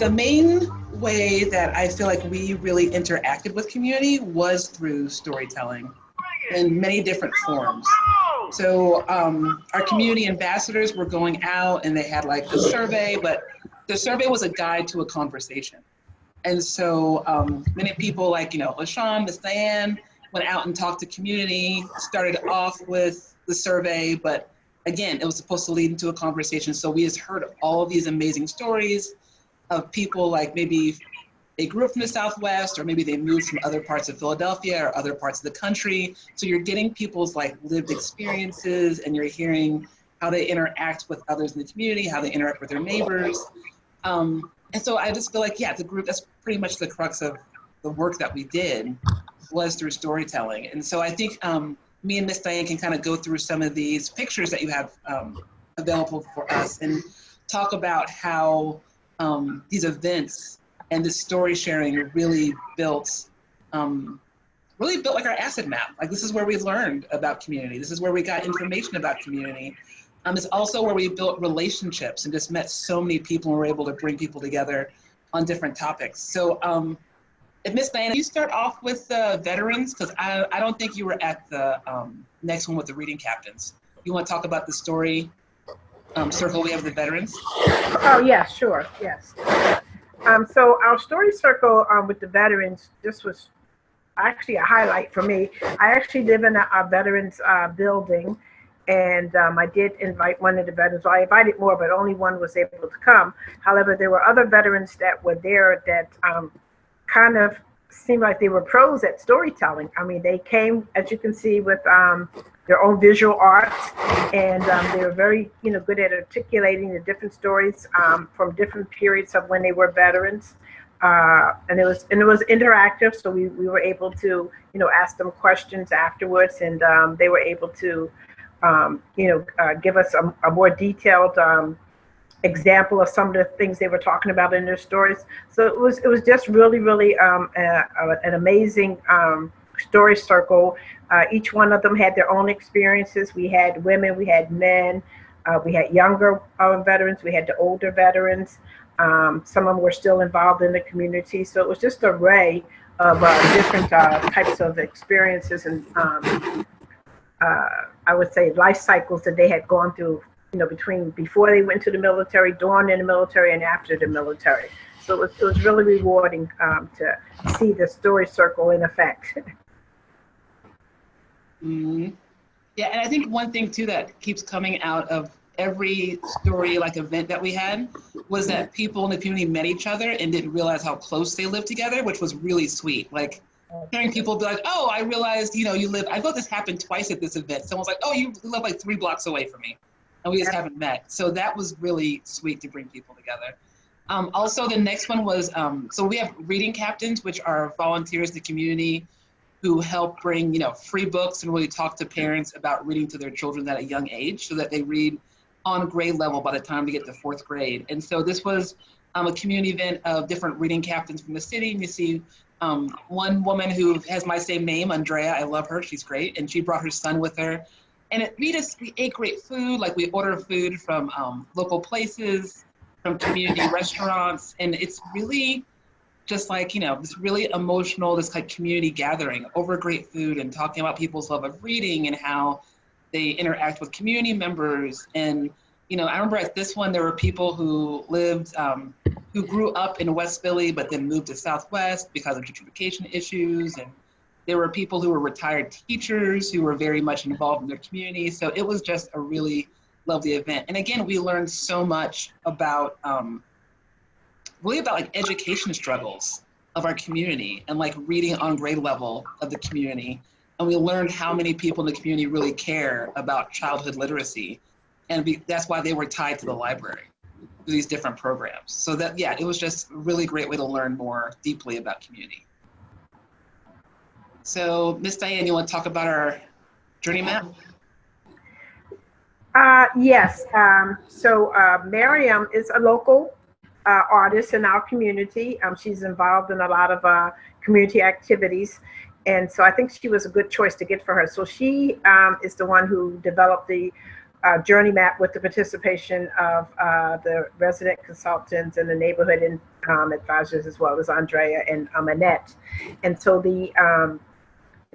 The main way that I feel like we really interacted with community was through storytelling in many different forms. So our community ambassadors were going out and they had like a survey, but the survey was a guide to a conversation. And so many people like, LaShawn, Miss Diane, went out and talked to community, started off with the survey, but again, it was supposed to lead into a conversation. So we just heard all of these amazing stories of people like maybe they grew up from the Southwest, or maybe they moved from other parts of Philadelphia or other parts of the country. So you're getting people's like lived experiences, and you're hearing how they interact with others in the community, how they interact with their neighbors. And so I just feel like, the group, that's pretty much the crux of the work that we did, was through storytelling. And so I think me and Miss Diane can kind of go through some of these pictures that you have available for us and talk about how these events and this story sharing really built like our asset map. Like, this is where we learned about community. This is where we got information about community. It's also where we built relationships and just met so many people and were able to bring people together on different topics. So if Miss Diana, you start off with the veterans, because I don't think you were at the next one with the reading captains. You want to talk about the story circle we have the veterans? Oh, yeah, sure, yes. So our story circle with the veterans, this was actually a highlight for me. I actually live in a veterans building, and I did invite one of the veterans. Well, I invited more, but only one was able to come. However, there were other veterans that were there that kind of seemed like they were pros at storytelling. I mean, they came, as you can see, with their own visual arts, and they were very, good at articulating the different stories from different periods of when they were veterans. And it was interactive, so we were able to, ask them questions afterwards, and they were able to, give us a more detailed example of some of the things they were talking about in their stories. So it was just really, really an amazing story circle. Each one of them had their own experiences. We had women, we had men, we had younger veterans, we had the older veterans. Some of them were still involved in the community. So it was just an array of different types of experiences and I would say life cycles that they had gone through, between before they went to the military, during in the military, and after the military. So it was really rewarding to see the story circle in effect. Mm-hmm. Yeah, and I think one thing too that keeps coming out of every story like event that we had was that people in the community met each other and didn't realize how close they lived together, which was really sweet. Like hearing people be like, oh, I realized, you live, I thought this happened twice at this event. Someone's like, oh, you live like 3 blocks away from me. And we just haven't met. So that was really sweet to bring people together. Also, the next one was, so we have reading captains, which are volunteers in the community who help bring, free books and really talk to parents about reading to their children at a young age so that they read on grade level by the time they get to 4th grade. And so this was a community event of different reading captains from the city. And you see one woman who has my same name, Andrea. I love her. She's great. And she brought her son with her. And we ate great food. Like, we order food from local places, from community restaurants. And it's really just like, this really emotional, this like community gathering over great food and talking about people's love of reading and how they interact with community members. And, I remember at this one, there were people who lived, who grew up in West Philly, but then moved to Southwest because of gentrification issues. And there were people who were retired teachers who were very much involved in their community. So it was just a really lovely event. And again, we learned so much about, really about like education struggles of our community and like reading on grade level of the community. And we learned how many people in the community really care about childhood literacy. And that's why they were tied to the library through these different programs. So that, it was just a really great way to learn more deeply about community. So, Miss Diane, you want to talk about our journey map? Yes. So Miriam is a local artist in our community. She's involved in a lot of community activities. And so I think she was a good choice to get for her. So she is the one who developed the journey map with the participation of the resident consultants and the neighborhood and advisors, as well as Andrea and Annette. And so the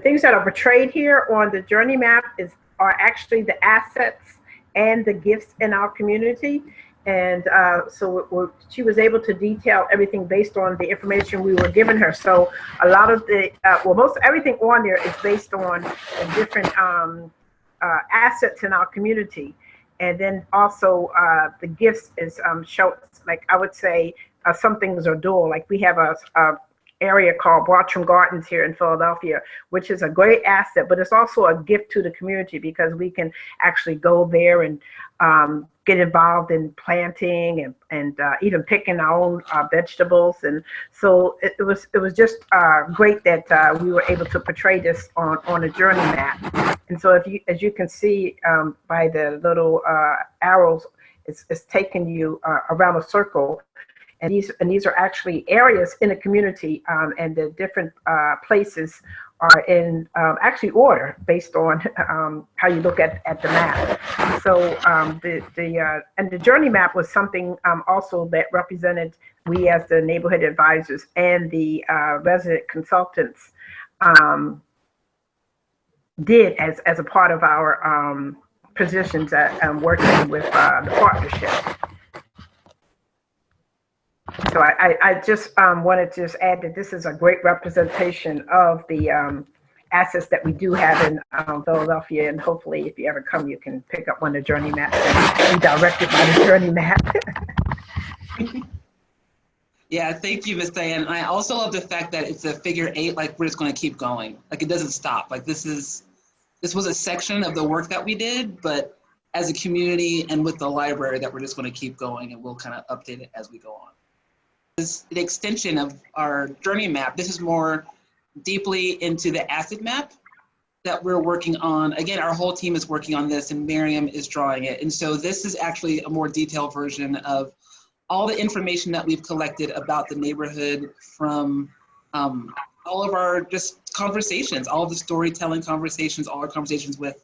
things that are portrayed here on the journey map are actually the assets and the gifts in our community. And so she was able to detail everything based on the information we were giving her. So a lot of the, most everything on there is based on the different assets in our community. And then also the gifts is shown, like I would say some things are dual. Like we have a area called Bartram Gardens here in Philadelphia, which is a great asset, but it's also a gift to the community because we can actually go there and get involved in planting and even picking our own vegetables. And so it was just great that we were able to portray this on a journey map. And so as you can see by the little arrows, it's taking you around a circle. And these are actually areas in the community, and the different places are in actually order based on how you look at the map. So and the journey map was something also that represented we as the neighborhood advisors and the resident consultants did as a part of our positions at working with the partnership. So I just wanted to just add that this is a great representation of the assets that we do have in Philadelphia, and hopefully if you ever come, you can pick up one of the journey maps and be directed by the journey map. Yeah, thank you, Ms. Diane. I also love the fact that it's a figure 8, like we're just going to keep going. Like it doesn't stop. Like this was a section of the work that we did, but as a community and with the library that we're just going to keep going, and we'll kind of update it as we go on. This is the extension of our journey map. This is more deeply into the asset map that we're working on. Again, our whole team is working on this and Miriam is drawing it. And so this is actually a more detailed version of all the information that we've collected about the neighborhood from all of our just conversations, all of the storytelling conversations, all our conversations with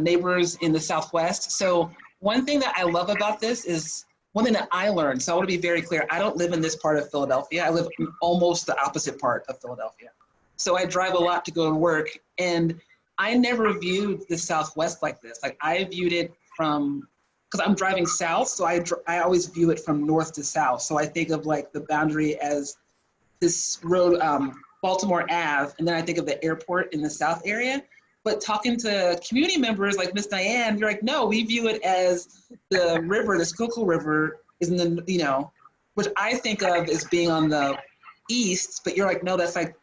neighbors in the Southwest. So one thing that I love about this is one thing that I learned. So I want to be very clear. I don't live in this part of Philadelphia. I live in almost the opposite part of Philadelphia. So I drive a lot to go to work, and I never viewed the Southwest like this. Like I viewed it from, because I'm driving south, so I always view it from north to south. So I think of like the boundary as this road, Baltimore Ave, and then I think of the airport in the south area. But talking to community members like Miss Diane, you're like, no, we view it as the river, the Schuylkill River is in the, which I think of as being on the east, but you're like, no, that's like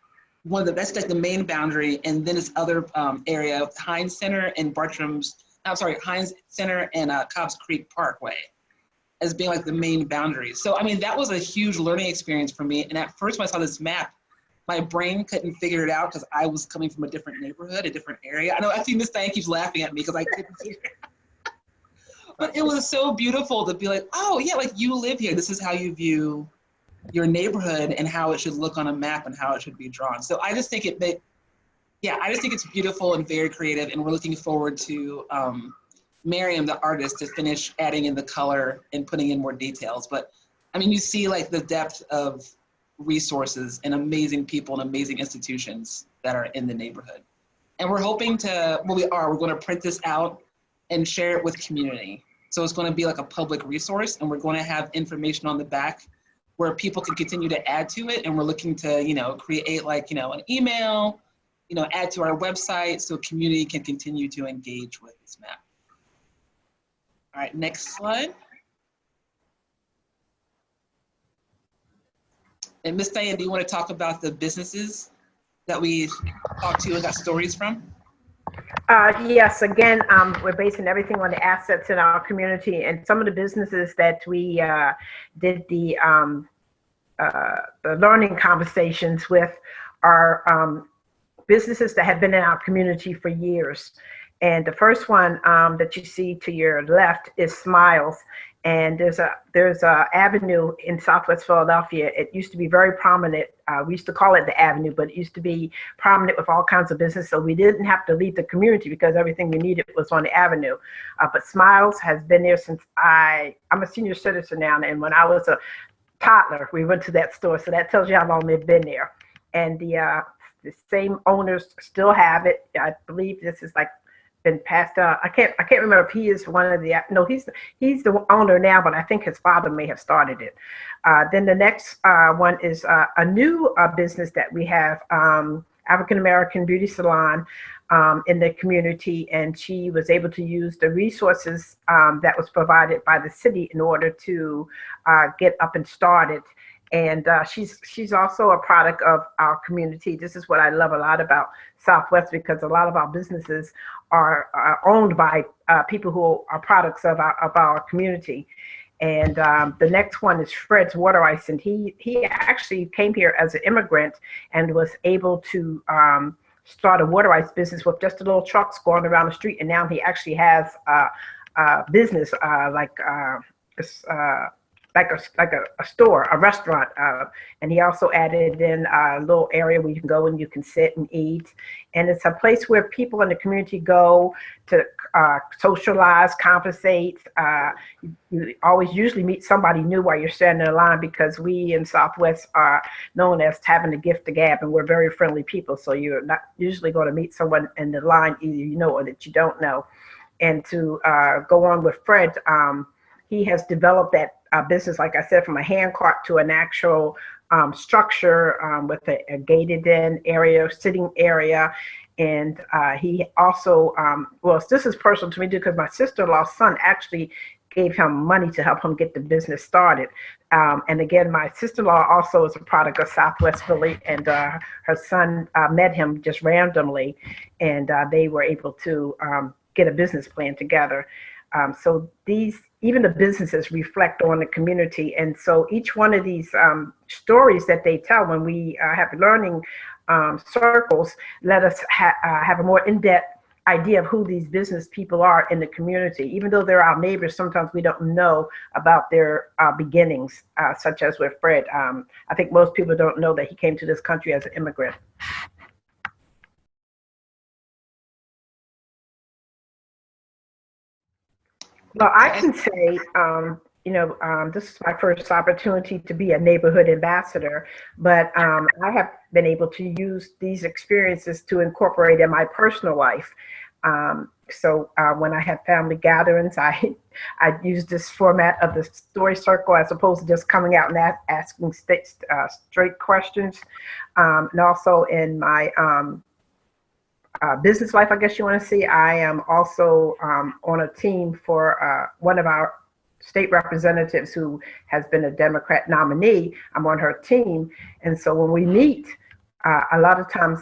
that's like the main boundary. And then this other area, Heinz Center and Heinz Center and Cobbs Creek Parkway as being like the main boundaries. So, I mean, that was a huge learning experience for me. And at first when I saw this map, my brain couldn't figure it out because I was coming from a different neighborhood, a different area. I know actually Miss Diane keeps laughing at me because I couldn't figure it out. But it was so beautiful to be like, oh yeah, like you live here. This is how you view your neighborhood and how it should look on a map and how it should be drawn. So I just think I just think it's beautiful and very creative, and we're looking forward to Miriam, the artist, to finish adding in the color and putting in more details. But I mean, you see like the depth of resources and amazing people and amazing institutions that are in the neighborhood. And we're hoping to, we're going to print this out and share it with community. So it's going to be like a public resource, and we're going to have information on the back where people can continue to add to it. And we're looking to, create like, an email, add to our website so community can continue to engage with this map. All right, next slide. And Ms. Diane, do you want to talk about the businesses that we talked to and got stories from? Yes, again, we're basing everything on the assets in our community, and some of the businesses that we did the learning conversations with are businesses that have been in our community for years. And the first one that you see to your left is Smiles. And there's a avenue in Southwest Philadelphia. It used to be very prominent. We used to call it the Avenue, but it used to be prominent with all kinds of business. So we didn't have to leave the community because everything we needed was on the Avenue. But Smiles has been there since I'm a senior citizen now. And when I was a toddler, we went to that store. So that tells you how long they've been there. And the same owners still have it. I believe this is like been passed out. I can't remember if he is one of the, no, he's the owner now, but I think his father may have started it. Then the next one is a new business that we have, African-American beauty salon in the community. And she was able to use the resources that was provided by the city in order to get up and started. And she's also a product of our community. This is what I love a lot about Southwest, because a lot of our businesses are owned by people who are products of our community. And the next one is Fred's Water Ice. And he actually came here as an immigrant and was able to start a water ice business with just a little trucks going around the street. And now he actually has a business like a store, a restaurant. And he also added in a little area where you can go and you can sit and eat. And it's a place where people in the community go to socialize, conversate. You always usually meet somebody new while you're standing in line, because we in Southwest are known as having the gift of gab, and we're very friendly people. So you're not usually going to meet someone in the line either you know or that you don't know. And to go on with Fred, he has developed that business, like I said, from a hand cart to an actual structure with a gated in area, sitting area. And he also, well, this is personal to me too, because my sister-in-law's son actually gave him money to help him get the business started. And again, my sister-in-law also is a product of Southwest Philly, and her son met him just randomly, and they were able to get a business plan together. So even the businesses reflect on the community. And so each one of these stories that they tell when we have learning circles, let us have a more in-depth idea of who these business people are in the community. Even though they're our neighbors, sometimes we don't know about their beginnings, such as with Fred. I think most people don't know that he came to this country as an immigrant. Well, I can say, this is my first opportunity to be a neighborhood ambassador, but I have been able to use these experiences to incorporate in my personal life. So when I have family gatherings, I use this format of the story circle as opposed to just coming out and asking straight questions. And also in my business life, I guess you want to see, I am also on a team for one of our state representatives who has been a Democrat nominee. I'm on her team. And so when we meet, a lot of times,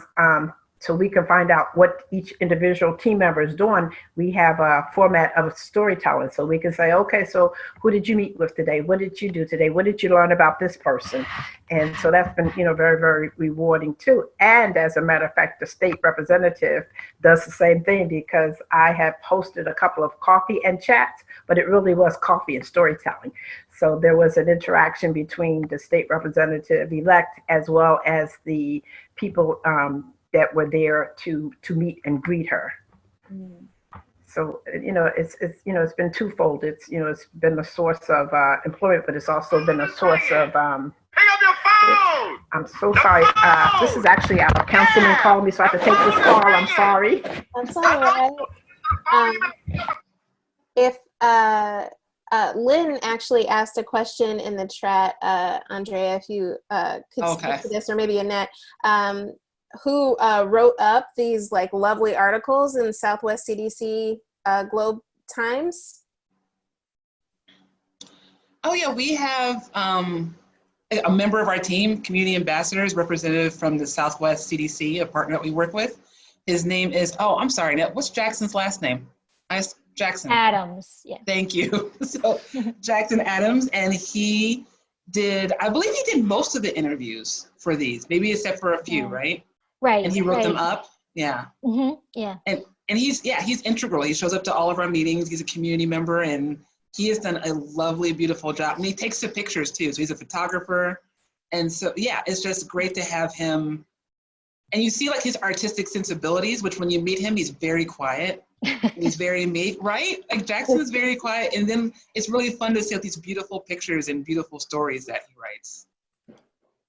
so we can find out what each individual team member is doing, we have a format of storytelling. So we can say, okay, so who did you meet with today? What did you do today? What did you learn about this person? And so that's been, very, very rewarding too. And as a matter of fact, the state representative does the same thing, because I have hosted a couple of coffee and chats, but it really was coffee and storytelling. So there was an interaction between the state representative-elect as well as the people that were there to meet and greet her. Mm. So it's been twofold. It's been a source of employment, but it's also been a source of. Hang up your phone! I'm so sorry. This is actually our councilman calling me, so I have to take this call. I'm sorry. That's all right. If Lynn actually asked a question in the chat, Andrea, if you could speak to this, or maybe Annette. Who wrote up these lovely articles in Southwest CDC Globe Times? Oh yeah, we have a member of our team, community ambassadors, representative from the Southwest CDC, a partner that we work with. His name is, I'm sorry, Annette, what's Jackson's last name? Jackson. Adams, yeah. Thank you. So Jackson Adams, and I believe he did most of the interviews for these, maybe except for a few, right? Right. And he wrote them up. Yeah. Mm-hmm. Yeah. And he's integral. He shows up to all of our meetings. He's a community member, and he has done a lovely, beautiful job. And he takes the pictures too. So he's a photographer. And so, yeah, it's just great to have him. And you see like his artistic sensibilities, which when you meet him, he's very quiet. He's very meek, right? Like Jackson is very quiet. And then it's really fun to see these beautiful pictures and beautiful stories that he writes.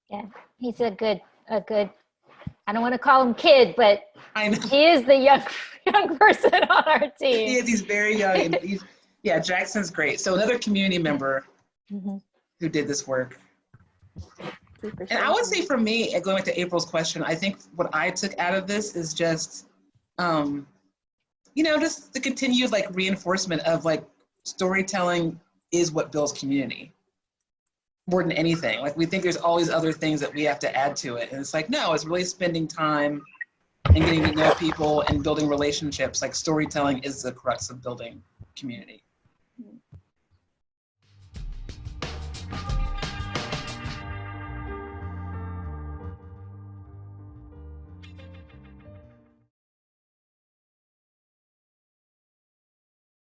Yeah, he's a good, I don't want to call him kid, but I know. he is the young person on our team. He is, he's very young. And yeah, Jackson's great. So another community member who did this work. And I would say for me, going back to April's question, I think what I took out of this is just, just the continued like reinforcement of like storytelling is what builds community more than anything. Like we think there's all these other things that we have to add to it. And it's like, no, it's really spending time and getting to know people and building relationships. Like storytelling is the crux of building community.